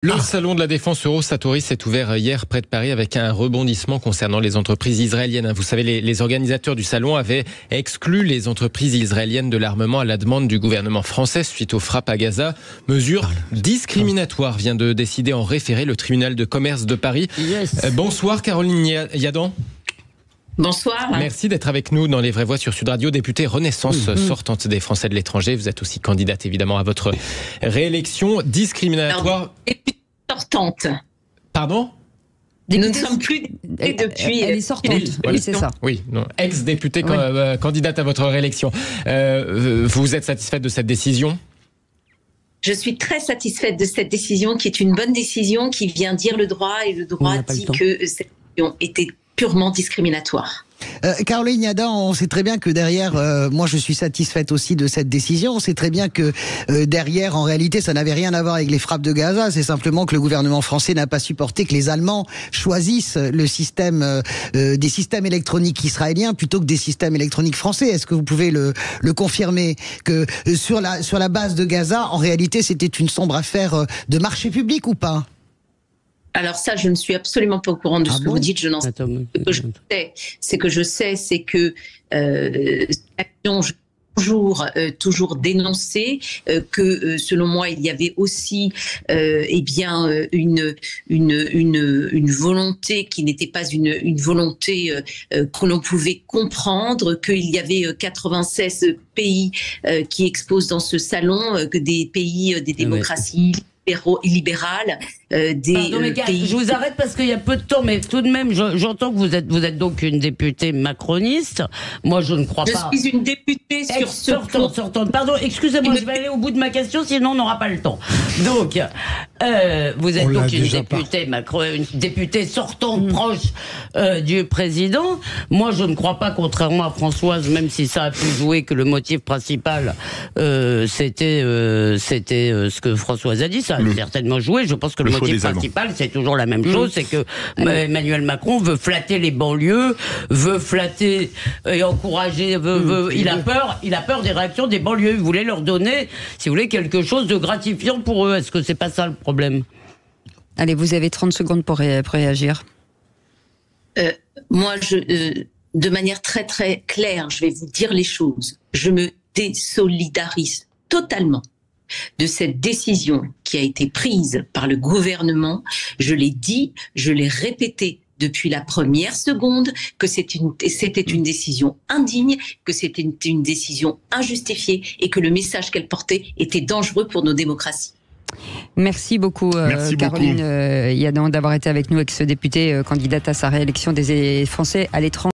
Le salon de la défense Eurosatory s'est ouvert hier près de Paris avec un rebondissement concernant les entreprises israéliennes. Vous savez, les organisateurs du salon avaient exclu les entreprises israéliennes de l'armement à la demande du gouvernement français suite aux frappes à Gaza. Mesure discriminatoire vient de décider en référé le tribunal de commerce de Paris. Bonsoir Caroline Yadan. Bonsoir. Merci d'être avec nous dans Les Vraies Voix sur Sud Radio, députée Renaissance sortante des Français de l'étranger. Vous êtes aussi candidate évidemment à votre réélection. Discriminatoire. Députée sortante. Pardon ? Nous ne sommes plus depuis. Elle est sortante, oui, c'est ça. Oui, ex-députée candidate à votre réélection. Vous êtes satisfaite de cette décision ? Je suis très satisfaite de cette décision qui est une bonne décision qui vient dire le droit et le droit dit que cette décision était purement discriminatoire. Caroline Yadan, on sait très bien que derrière, moi je suis satisfaite aussi de cette décision, on sait très bien que derrière, en réalité, ça n'avait rien à voir avec les frappes de Gaza, c'est simplement que le gouvernement français n'a pas supporté que les Allemands choisissent le système, des systèmes électroniques israéliens plutôt que des systèmes électroniques français. Est-ce que vous pouvez le confirmer que sur la base de Gaza, en réalité, c'était une sombre affaire de marché public ou pas ? Alors ça, je ne suis absolument pas au courant de ce que vous dites. Je n'en sais pas. Ce que je sais, c'est que cette action, j'ai toujours dénoncé que selon moi, il y avait aussi une volonté qui n'était pas une volonté que l'on pouvait comprendre, qu'il y avait 96 pays qui exposent dans ce salon, que des pays, des démocraties libérales, pays. Je vous arrête parce qu'il y a peu de temps, mais tout de même, j'entends que vous êtes donc une députée macroniste. Moi, je ne crois pas. Je suis une députée sur ce sortante. Pardon, excusez-moi, je vais aller au bout de ma question, sinon on n'aura pas le temps. Donc, vous êtes donc une députée sortante proche du président. Moi, je ne crois pas, contrairement à Françoise, même si ça a pu jouer, que le motif principal c'était ce que Françoise a dit. Ça a certainement joué. Je pense que le motif principal, c'est toujours la même chose, c'est que Emmanuel Macron veut flatter les banlieues, veut flatter et encourager, il a peur des réactions des banlieues. Il voulait leur donner, si vous voulez, quelque chose de gratifiant pour eux. Est-ce que c'est pas ça le problème ? Allez, vous avez 30 secondes pour réagir. Moi, de manière très très claire, je vais vous dire les choses. Je me désolidarise totalement de cette décision qui a été prise par le gouvernement. Je l'ai dit, je l'ai répété depuis la première seconde, que c'était une décision indigne, que c'était une décision injustifiée et que le message qu'elle portait était dangereux pour nos démocraties. Merci beaucoup, Caroline Yadan, d'avoir été avec nous, ex-députée candidate à sa réélection des Français à l'étranger.